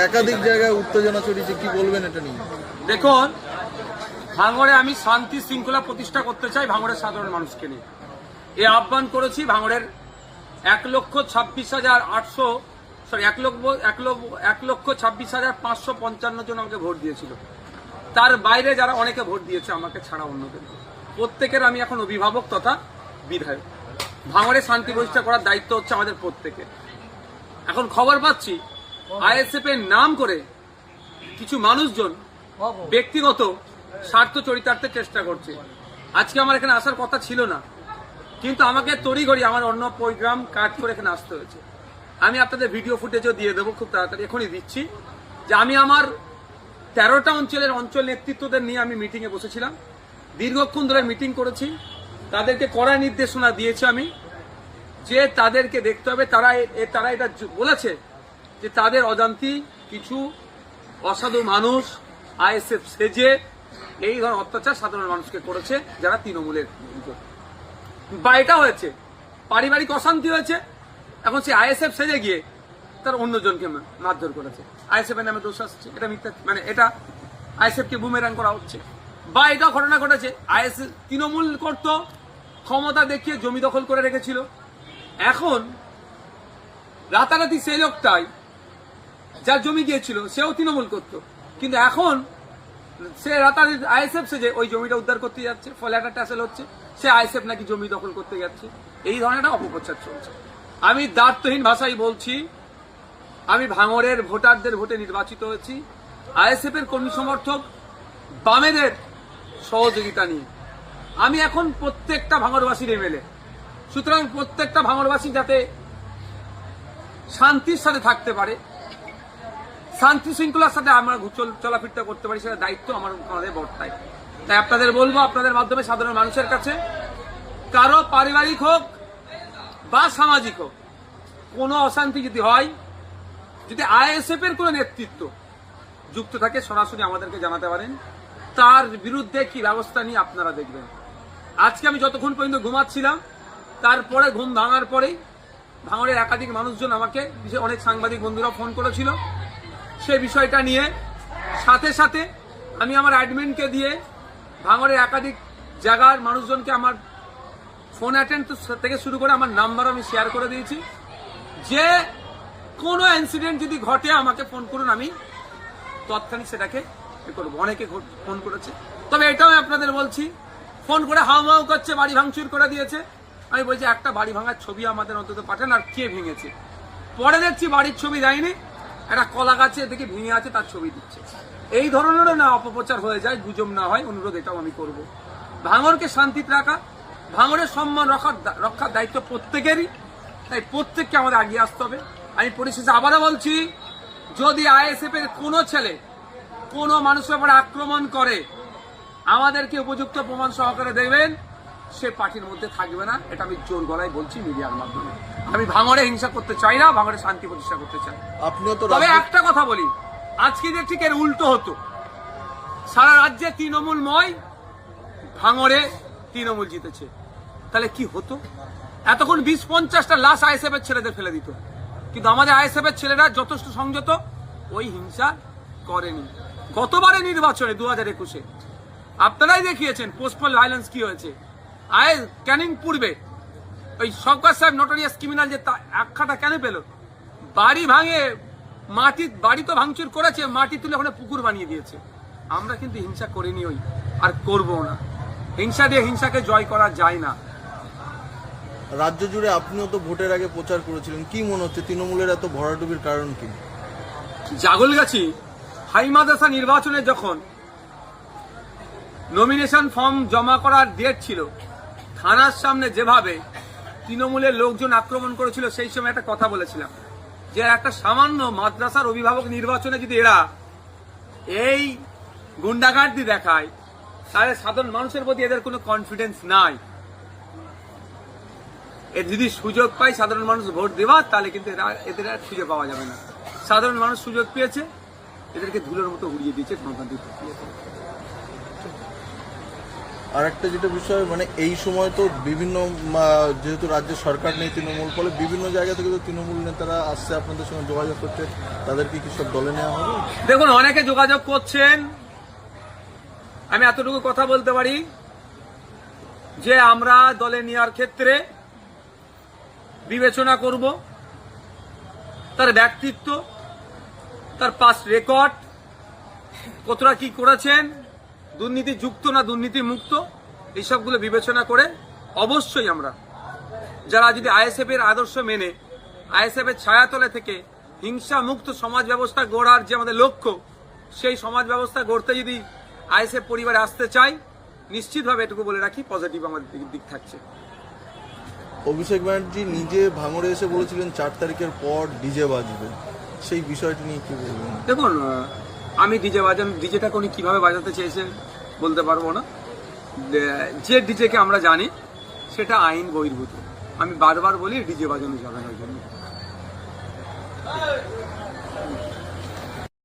একাধিক জায়গায় উত্তেজনা ছড়িয়েছে, কি বলবেন এটা নিয়ে? দেখুন, ভাঙড়ে আমি শান্তি শৃঙ্খলা প্রতিষ্ঠা করতে চাই ভাঙড়ের সাধারণ মানুষকে নিয়ে। এ আহ্বান করেছি ভাঙড়ের 1,26,555 জন আমাকে ভোট দিয়েছিল। তার বাইরে যারা অনেকে ভোট দিয়েছে আমাকে ছাড়া অন্যদের, প্রত্যেকের আমি এখন অভিভাবক তথা বিধায়ক। ভাঙড়ে শান্তি প্রতিষ্ঠা করার দায়িত্ব হচ্ছে আমাদের প্রত্যেকের। এখন খবর পাচ্ছি আইএসএফ এর নাম করে কিছু মানুষজন ব্যক্তিগত স্বার্থ চরিতার্থের চেষ্টা করছে। আজকে আমার এখানে আসার কথা ছিল না, কিন্তু আমাকে তড়িঘড়ি আমার অন্য প্রোগ্রাম কাজ করে এখানে আসতে হয়েছে। আমি আপনাদের ভিডিও ফুটেজও দিয়ে দেবো খুব তাড়াতাড়ি, এখনই দিচ্ছি, যে আমি আমার 13টা অঞ্চল নেতৃত্বদের নিয়ে আমি মিটিংয়ে বসেছিলাম। দীর্ঘক্ষণ ধরে মিটিং করেছি, তাদেরকে কড়া নির্দেশনা দিয়েছি আমি, যে তাদেরকে দেখতে হবে। তারা এটা বলেছে যে তাদের অজান্তি কিছু অসাধু মানুষ আইএসএফ সেজে এই ধরনের অত্যাচার সাধারণ মানুষকে করেছে, যারা তৃণমূলের। বা এটা হয়েছে পারিবারিক অশান্তি হয়েছে, এখন সে আইএসএফ সেজে গিয়ে তার অন্যজনকে মারধর করেছে। আইএসএফ এর নামে দোষ আসছে, এটা মিথ্যা, মানে এটা আইএসএফ কে বুমেরাং করা হচ্ছে। বা এটা ঘটনা ঘটেছে আইএসএফ তৃণমূল করতো, ক্ষমতা দেখিয়ে জমি দখল করে রেখেছিল। এখন রাতারাতি সেই লোকটাই যার জমি গিয়েছিল সেও তৃণমূল করতো, কিন্তু এখন সে রাতারাতি আইএসএফ সেজে ওই জমিটা উদ্ধার করতে যাচ্ছে, ফলে একটা ট্যাসেল হচ্ছে, সে আইএসএফ নাকি জমি দখল করতে যাচ্ছে। এই ধরনের একটা অপপ্রচার চলছে। আমি দায়িত্বহীন ভাষায় বলছি, আমি ভাঙড়ের ভোটারদের ভোটে নির্বাচিত হয়েছি আইএসএফ এর কর্মী সমর্থক বামেদের সহযোগিতা নিয়ে। আমি এখন প্রত্যেকটা ভাঙড়বাসীর এমএলএ, সুতরাং প্রত্যেকটা ভাঙড়বাসী যাতে শান্তির সাথে থাকতে পারে, শান্তি শৃঙ্খলার সাথে আমরা চলাফিরটা করতে পারি, সেটা দায়িত্ব আমাদের বর্তায়। তাই আপনাদের বলবো, আপনাদের মাধ্যমে সাধারণ মানুষের কাছে, কারো পারিবারিক হোক বা সামাজিক হোক কোনো অশান্তি যদি হয়, যদি আইএসএফ এর কোনো নেতৃত্ব যুক্ত থাকে, সরাসরি আমাদেরকে জানাতে পারেন। তার বিরুদ্ধে কি ব্যবস্থা নিয়ে আপনারা দেখবেন। আজকে আমি যতক্ষণ পর্যন্ত ঘুমাচ্ছিলাম, তারপরে ঘুম ভাঙার পরেই ভাঙড়ের একাধিক মানুষজন আমাকে, অনেক সাংবাদিক বন্ধুরা ফোন করেছিল সে বিষয়টা নিয়ে। সাথে সাথে আমি আমার অ্যাডমিনকে দিয়ে ভাঙড়ের একাধিক জায়গার মানুষজনকে আমার ফোন অ্যাটেন্ড থেকে শুরু করে আমার নাম্বার আমি শেয়ার করে দিয়েছি, যে কোনো ইনসিডেন্ট যদি ঘটে আমাকে ফোন করুন, আমি তৎক্ষণিক সেটাকে করবো। অনেকে ফোন করেছে, তবে এটাও আপনাদের বলছি, ফোন করে হাউ করছে, বাড়ি ভাঙচুর করে দিয়েছে। আমি বলছি একটা বাড়ি ভাঙার ছবি আমাদের অন্তত পাঠান, আর কে ভেঙেছে। পরে দেখছি বাড়ির ছবি দেয়নি, একটা কলা গাছে দেখে ভেঙে আছে তার ছবি দিচ্ছে। এই ধরনেরও না অপপ্রচার হয়ে যায়, গুজব না হয়, অনুরোধ এটাও আমি করব। ভাঙড়কে শান্তিতে রাখা, ভাঙড়ের সম্মান রক্ষার দায়িত্ব প্রত্যেকেরই, তাই প্রত্যেককে আমাদের এগিয়ে আসতে হবে। আমি পরিশেষে আবারও বলছি, যদি আইএসএফ এর কোনো ছেলে কোনো মানুষের উপর আক্রমণ করে, আমাদেরকে উপযুক্ত প্রমাণ সহকারে দেবেন, সে পার্টির মধ্যে থাকবে না। এটা আমি জোর গলায় বলছি মিডিয়ার মাধ্যমে। আমি ভাঙড়ে হিংসা করতে চাই না, ভাঙড়ে শান্তি প্রতিষ্ঠা করতে চাই। তবে একটা কথা বলি, আজকে যে ঠিক এর উল্টো হতো, সারা রাজ্যে তৃণমূলময়, ভাঙড়ে তৃণমূল জিতেছে, তাহলে কি হতো? এতক্ষণ 20-50টা লাশ আইএসএফ এর ছেলেদের ফেলে দিত, কিন্তু আমাদের আইএসএফ এর ছেলেরা যথেষ্ট সংযত, ওই হিংসা করেনি। গতবারে নির্বাচনে 2021-এ আপনারাই দেখিয়েছেন পোস্টপল ভায়োলেন্স কি হয়েছে। ক্যানিং পূর্বে ওই শওকত সাহেব নোটোরিয়াস ক্রিমিনাল যে আখ্যাটা কেন পেল? বাড়ি ভাঙে, বাড়ি তো ভাঙচুর করেছে, মাটি তুলে ওখানে পুকুর বানিয়ে দিয়েছে। আমরা কিন্তু হিংসা করিনি, ওই আর করবো না। হিংসা দিয়ে হিংসাকে জয় করা যায় না। রাজ্য জুড়ে আপনিও তো ভোটের আগে প্রচার করেছিলেন, কি মনে হচ্ছে তৃণমূলের এত ভরাডুবির কারণ কি? জাগলগাছি হাই মাদ্রাসা নির্বাচনে যখন নমিনেশন ফর্ম জমা করার ডেট ছিল, থানার সামনে যেভাবে তৃণমূলের লোকজন আক্রমণ করেছিল, সেই সময় একটা কথা বলেছিলাম, যে একটা সামান্য মাদ্রাসার অভিভাবক নির্বাচনে যদি এরা এই গুন্ডাগার্দি দেখায়, তাহলে সাধারণ মানুষের প্রতি এদের কোনো কনফিডেন্স নাই। যদি সুযোগ পায় সাধারণ মানুষ ভোট দেওয়া, তাহলে কিন্তু এদের আর খুঁজে পাওয়া যাবে না। সাধারণ মানুষ সুযোগ পেয়েছে, এদেরকে ধুলোর মতো উড়িয়ে দিয়েছে গণতান্ত্রিক প্রক্রিয়া। আর একটা যেটা বিষয়, মানে এই সময় তো বিভিন্ন যেহেতু রাজ্যের সরকার নেই তৃণমূল, ফলে বিভিন্ন জায়গা থেকে তো তৃণমূল নেতারা আসছে আপনাদের সঙ্গে যোগাযোগ করতে, তাদেরকে কি সব দলে নেওয়া হবে? দেখুন, অনেকে যোগাযোগ করছেন। আমি এতটুকু কথা বলতে পারি যে আমরা দলে নেওয়ার ক্ষেত্রে বিবেচনা করব তার ব্যক্তিত্ব, তার পাস্ট রেকর্ড, কতটা কি করেছেন, দুর্নীতি যুক্ত না দুর্নীতি মুক্ত, এইসবগুলো বিবেচনা করে অবশ্যই আমরা যারা যদি আইএসএফ এর আদর্শ মেনে আইএসএফ এর ছায়াতলে থেকে হিংসা মুক্ত সমাজ ব্যবস্থা গড়ার যে আমাদের লক্ষ্য, সেই সমাজ ব্যবস্থা গড়তে যদি আইএসএফ পরিবারে আসতে চাই, নিশ্চিতভাবে এটুকু বলে রাখি পজিটিভ আমাদের দিক থাকছে। অভিষেক ব্যানার্জি নিজে ভাঙড়ে এসে বলেছিলেন 4 তারিখের পর ডিজে বাজবে, সেই বিষয়টি নিয়ে কি বলবেন? দেখুন, আমি ডিজেটাকে উনি কিভাবে বাজাতে চেয়েছে বলতে পারবো না। যে ডিজেকে আমরা জানি সেটা আইন বহির্ভূত। আমি বারবার বলি ডিজে বাজানো যাবে না।